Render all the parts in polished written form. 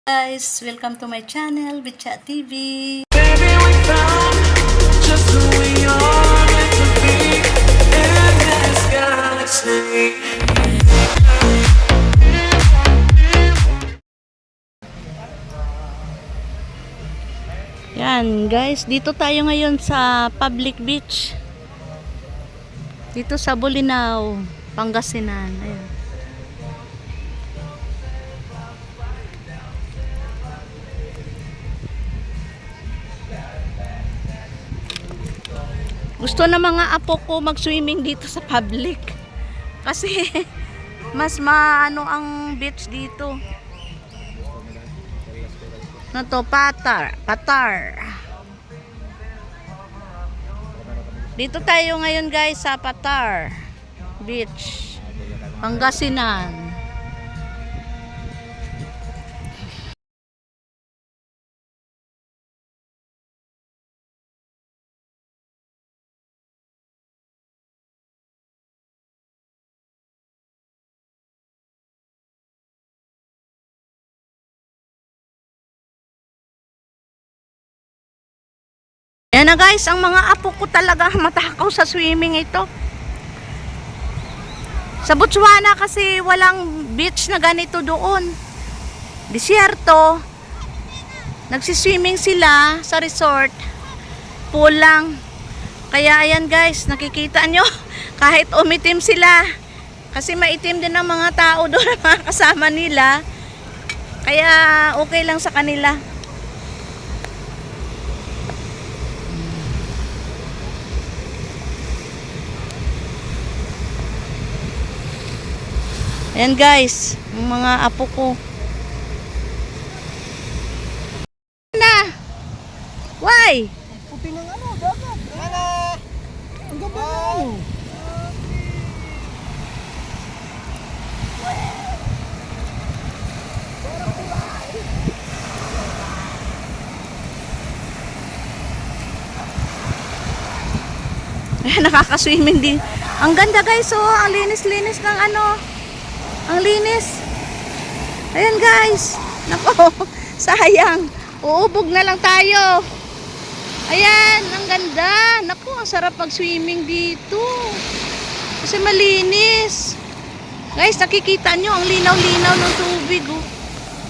Guys, welcome to my channel, Bitchat TV. Baby, we found just who we are meant to be in this galaxy. Yan guys, dito tayo ngayon sa public beach. Dito sa Bolinao, Pangasinan. Ayan. Gusto na mga apo ko mag-swimming dito sa public. Kasi mas maano ang beach dito. Na to, Patar. Dito tayo ngayon guys sa Patar Beach, Pangasinan. Yan na guys, ang mga apo ko talaga matakaw sa swimming ito. Sa Botswana kasi walang beach na ganito doon. Disyerto. Nagsiswimming sila sa resort. Pool lang. Kaya ayan guys, nakikita nyo. Kahit umitim sila. Kasi maitim din ang mga tao doon, mga kasama nila. Kaya okay lang sa kanila. Ayan guys, ang mga apo ko. Na! Why? Puti ng ano, dagat. Wala. Ang ganda ng ano. Ayan, nakaka-swimming din. Ang ganda guys, oh, ang linis-linis ng ano. Ang linis. Ayan guys. Nako, sayang. Uubog na lang tayo. Ayan, ang ganda. Nako, ang sarap mag-swimming dito. Kasi malinis. Guys, nakikita nyo ang linaw-linaw ng tubig. Oh.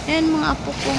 Ayan mga apo ko.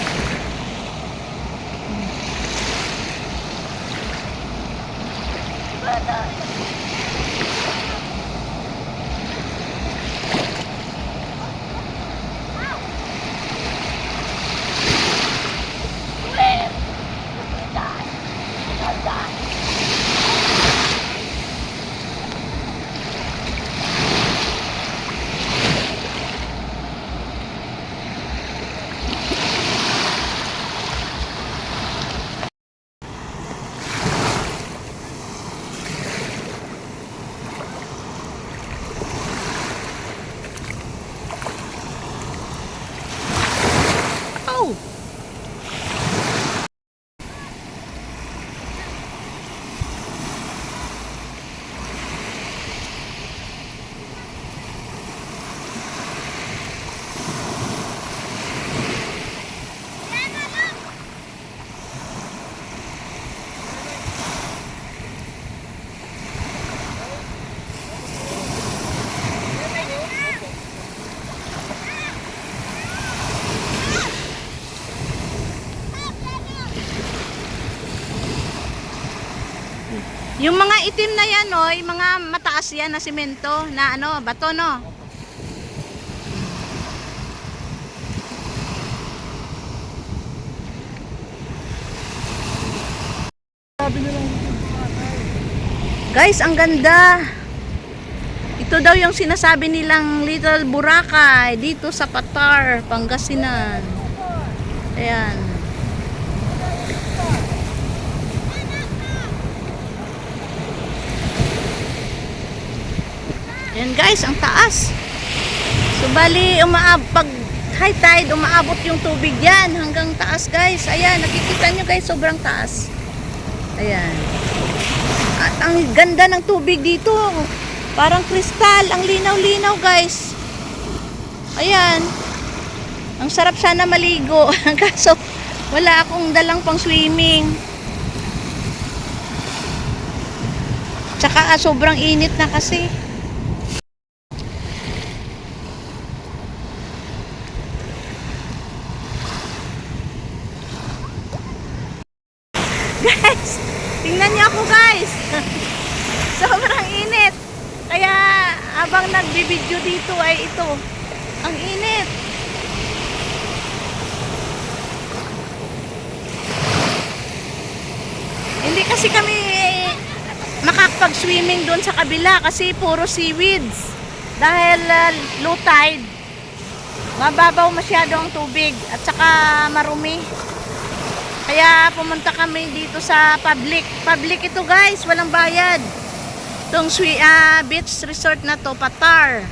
Oh! Yung mga itim na yan, oh, yung mga mataas yan na simento, na ano, bato, no? Sabi nilang Guys, ang ganda. Ito daw yung sinasabi nilang Little Boracay dito sa Patar, Pangasinan. Ayan. Ayan guys, ang taas. So bali, pag high tide, umaabot yung tubig yan hanggang taas guys. Ayan, nakikita nyo guys, sobrang taas. Ayan. At ang ganda ng tubig dito. Parang kristal, ang linaw-linaw guys. Ayan. Ang sarap sana maligo. Kaso wala akong dalang pang swimming. Tsaka sobrang init na kasi. Guys, tingnan niyo ako guys. Sobrang init. Kaya abang nagbibideo dito ay ito. Ang init. Hindi kasi kami makakapag-swimming doon sa kabila kasi puro seaweeds. Dahil low tide. Mababaw masyado ang tubig at saka marumi. Kaya pumunta kami dito sa public. Public ito guys, walang bayad. Itong beach resort na to, Patar.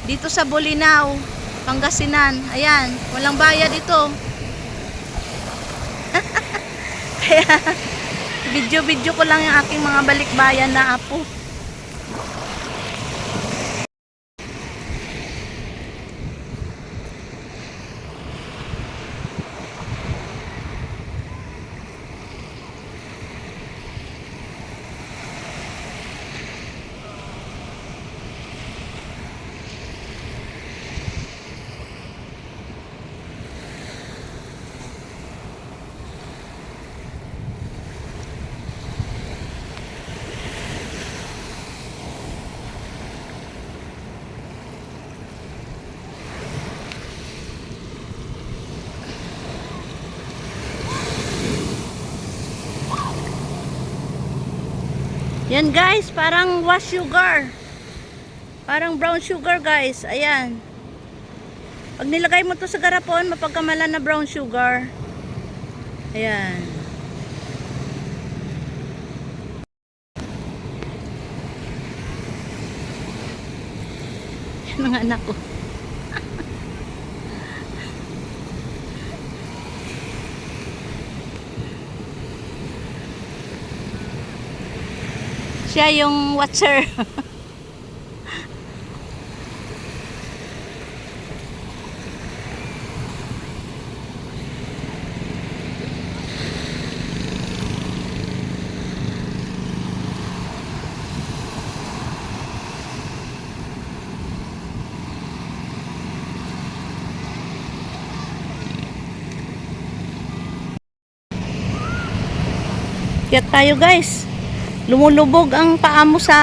Dito sa Bolinao, Pangasinan. Ayan, walang bayad ito. Kaya video-video ko lang yung aking mga balikbayan na apo. Yan guys, parang wash sugar. Parang brown sugar guys. Ayan. Pag nilagay mo to sa garapon, mapagkamalan na brown sugar. Ayan. Yan mga anak ko. Siya yung watcher. Kaya tayo guys. Lumulubog ang paa mo sa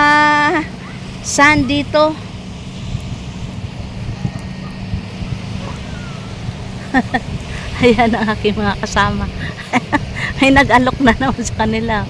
sand dito. Ayan ang aking mga kasama. Ay nag-alok na naman sa kanila.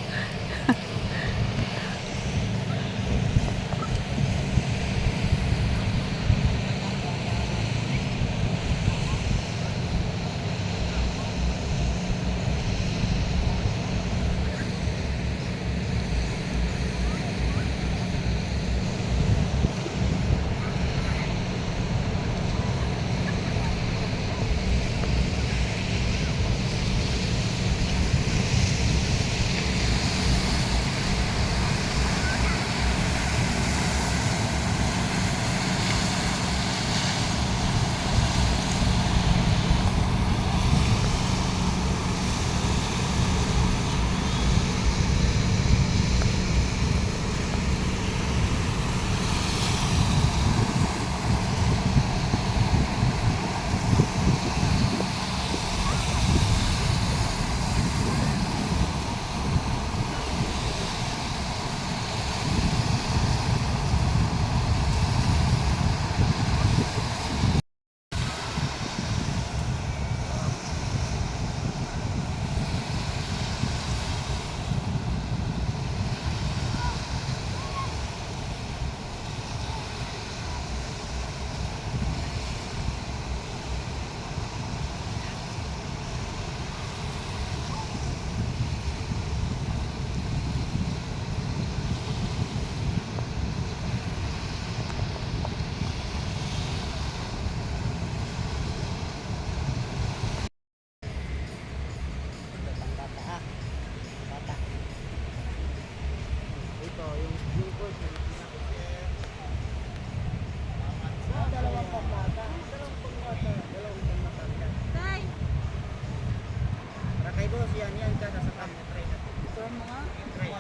yan ka sa kanya, try na. Ito ang mga Try.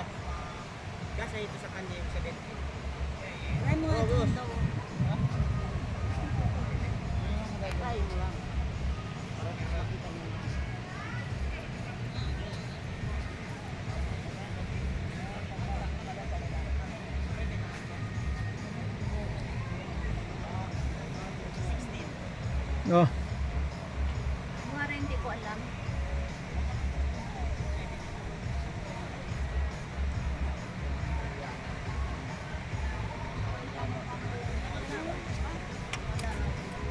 Kasi ito sa kanya yung 70. try mo nga Oo, ito boss. daw. Try mo lang. Para makita mo. Oh. Buhara hindi ko alam.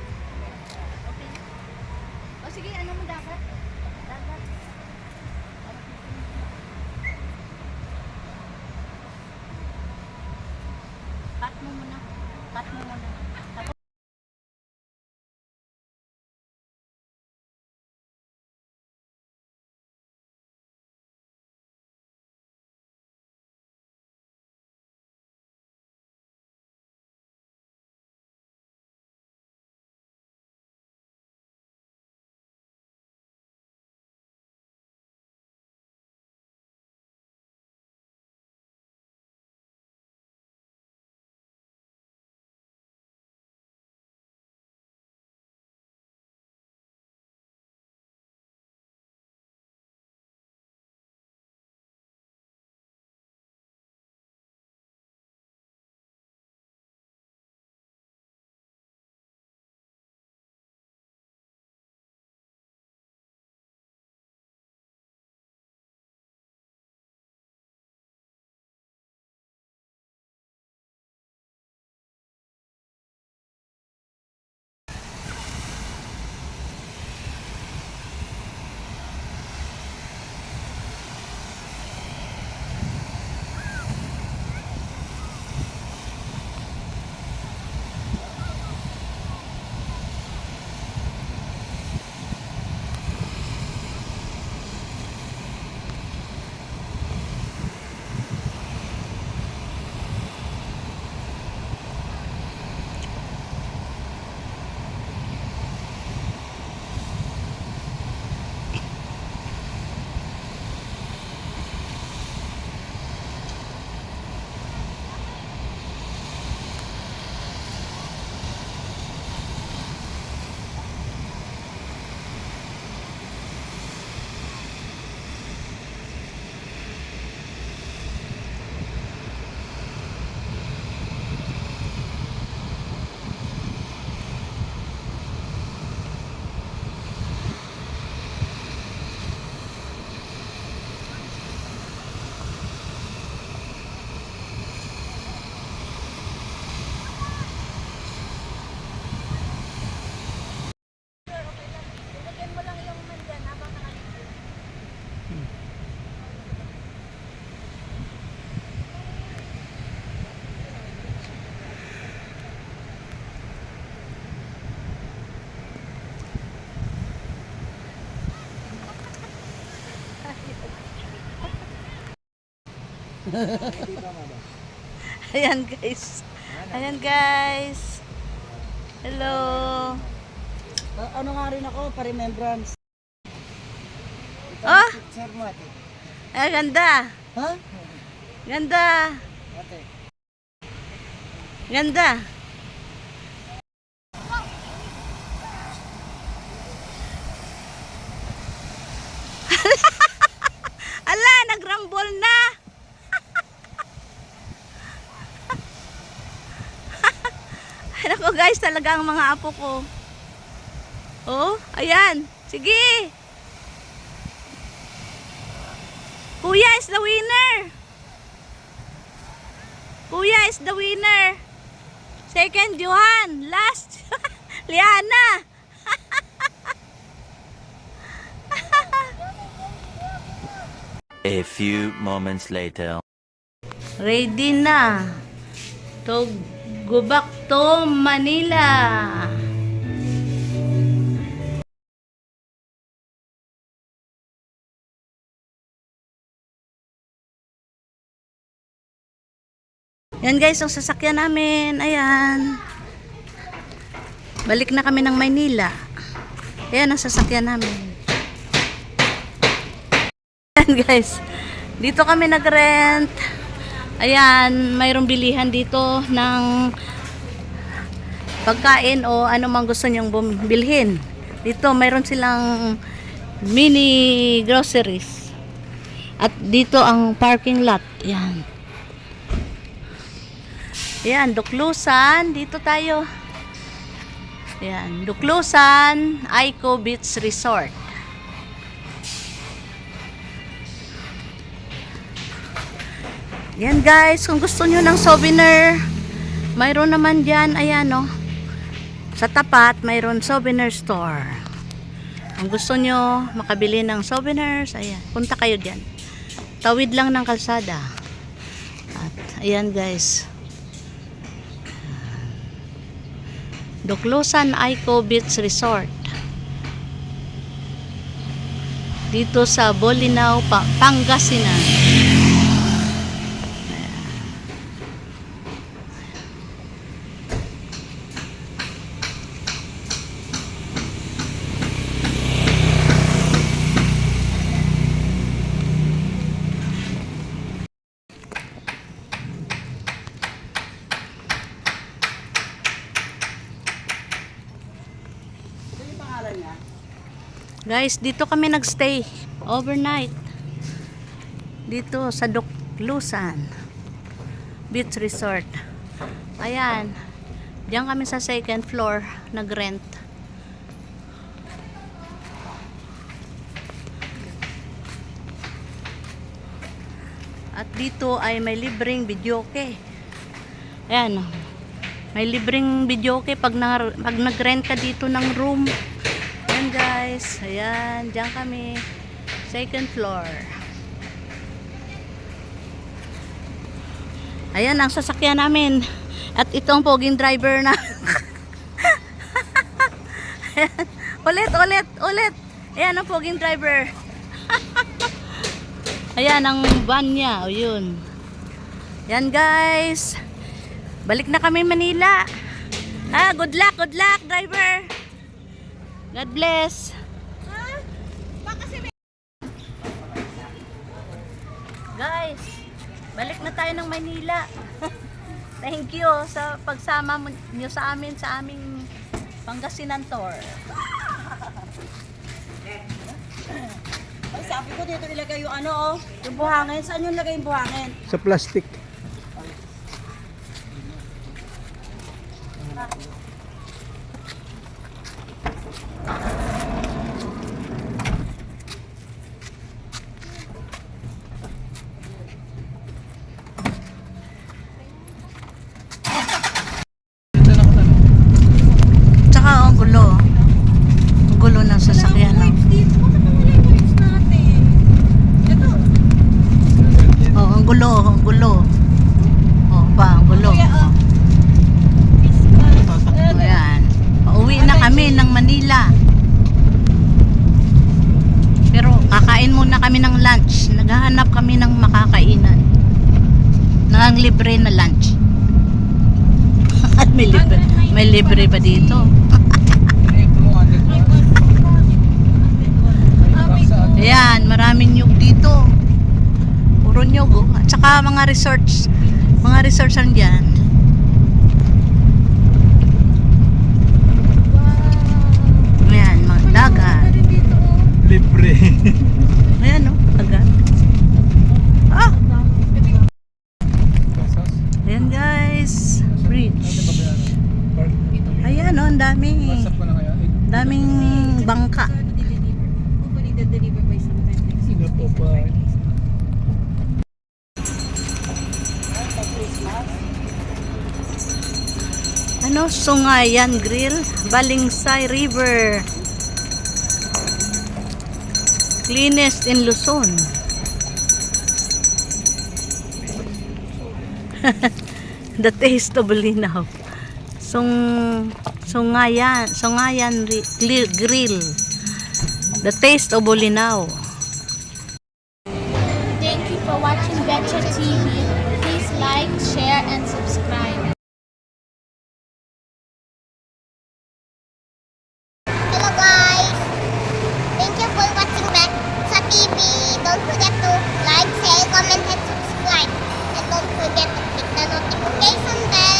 Okay. O sige, ano mo dapat? Dapat. Cut mo muna. Cut mo muna. Tapos ilagyan mo lang yung nandyan habang nakalimutan. Ayan guys. Ayan guys. Hello. Ano nga rin ako, pa-remembrance. Oh, Sir mo ate. ay ganda. Ha? Ganda. Ate. Ganda. Ala, nagrambol na. Ay, nako guys, talaga ang mga apo ko. Oh, ayan. Sige. Kuya is the winner. Kuya is the winner. Second, Johan. Last, Liana. A few moments later. Ready na to go back to Manila. Yan guys, ang sasakyan namin. Ayan. Balik na kami ng Maynila. Ayan ang sasakyan namin. Ayan guys, dito kami nag-rent. Ayan, mayroong bilihan dito ng pagkain o ano mang gusto nyong bilhin. Dito mayroon silang mini groceries. At dito ang parking lot. Ayan. Ayan, Duklusan. Dito tayo. Ayan, Duklusan, Aiko Beach Resort. Yan guys, kung gusto nyo ng souvenir, mayroon naman dyan, ayan o. Sa tapat, mayroon souvenir store. Kung gusto nyo makabili ng souvenirs, ayan, punta kayo dyan. Tawid lang ng kalsada. At ayan guys. Duklusan Aiko Beach Resort. Dito sa Bolinao, Pangasinan. Guys, dito kami nagstay overnight. Dito sa Duklusan Beach Resort. Ayan. Diyan kami sa second floor nag-rent. At dito ay may libreng videoke. Ayan. May libreng videoke pag nag-rent ka dito ng room. Ayan guys, ayan, diyan kami, second floor. Ayan ang sasakyan namin. At itong poging driver na. Ayan, ulit. Ayan ang poging driver. Ayan ang van niya, o yun. Ayan guys, balik na kami Manila. Good luck driver. God bless. Guys, balik na tayo ng Manila. Thank you sa pagsama niyo sa amin sa aming Pangasinan tour. Ay, sabi ko dito ilagay yung ano, yung buhangin. Saan yung lagay yung buhangin? Sa plastic. Tsaka ang gulo. Ang gulo ng sasakyan. No? Oh, ang gulo. Oh, ang gulo. Ayan. Pauwi na kami ng Manila. Pero kakain muna kami ng lunch. Naghahanap kami ng makakainan. Nang libre na lunch. At may libre pa dito. Ayan, maraming nyug dito. Puro nyug. Oh. At saka mga resorts. Mga resorts lang dyan. Ayan, mga dagat. Libre. Ayan o, dagat. Ah! Ayan guys. Bridge. Ayan o, ang daming bangka. Ano? Sungayan Grill, Balingsay River. Cleanest in Luzon. The taste of Bolinao. Sungayan Grill. The taste of Bolinao. Thank you for watching Betcha TV. Please like, share, and subscribe. Hello guys! Thank you for watching Betcha TV. Don't forget click the notification bell